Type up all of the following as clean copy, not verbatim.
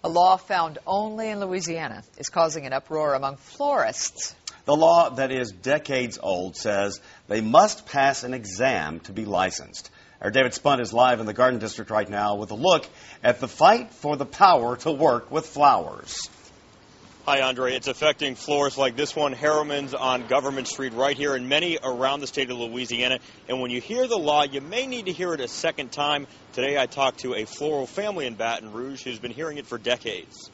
A law found only in Louisiana is causing an uproar among florists. The law that is decades old says they must pass an exam to be licensed. Our David Spunt is live in the Garden District right now with a look at the fight for the power to work with flowers. Hi, Andre. It's affecting florists like this one, Harriman's on Government Street right here, and many around the state of Louisiana. And when you hear the law, you may need to hear it a second time. Today I talked to a floral family in Baton Rouge who's been hearing it for decades.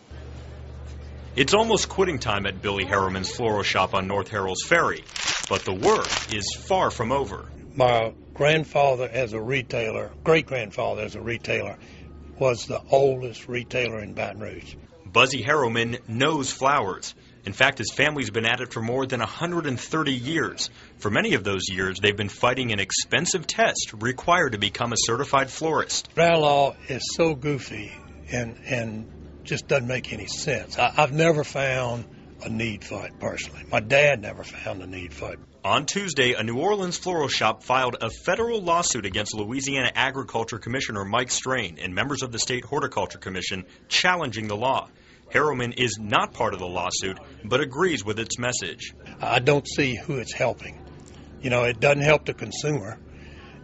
It's almost quitting time at Billy Harriman's floral shop on North Harrell's Ferry, but the work is far from over. My grandfather as a retailer, great-grandfather as a retailer, was the oldest retailer in Baton Rouge. Buzzy Harriman knows flowers. In fact, his family's been at it for more than 130 years. For many of those years, they've been fighting an expensive test required to become a certified florist. Our law is so goofy and just doesn't make any sense. I've never found a need for it personally. My dad never found a need for it. On Tuesday, a New Orleans floral shop filed a federal lawsuit against Louisiana Agriculture Commissioner Mike Strain and members of the State Horticulture Commission challenging the law. Harriman is not part of the lawsuit, but agrees with its message. I don't see who it's helping. You know, it doesn't help the consumer,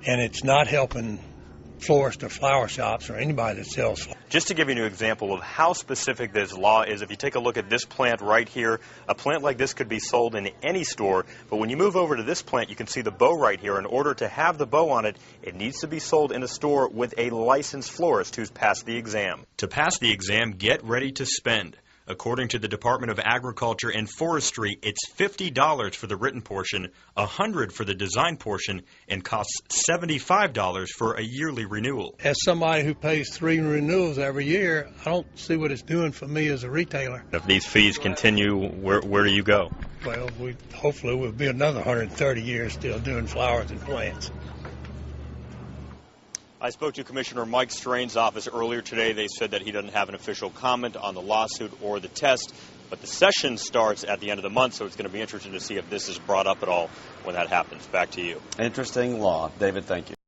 and it's not helping florists or flower shops or anybody that sells flowers. Just to give you an example of how specific this law is, if you take a look at this plant right here, a plant like this could be sold in any store, but when you move over to this plant, you can see the bow right here. In order to have the bow on it, it needs to be sold in a store with a licensed florist who's passed the exam. To pass the exam, get ready to spend. According to the Department of Agriculture and Forestry, it's $50 for the written portion, $100 for the design portion, and costs $75 for a yearly renewal. As somebody who pays 3 renewals every year, I don't see what it's doing for me as a retailer. If these fees continue, where do you go? Well, hopefully we'll be another 130 years still doing flowers and plants. I spoke to Commissioner Mike Strain's office earlier today. They said that he doesn't have an official comment on the lawsuit or the test, but the session starts at the end of the month, so it's going to be interesting to see if this is brought up at all when that happens. Back to you. Interesting law. David, thank you.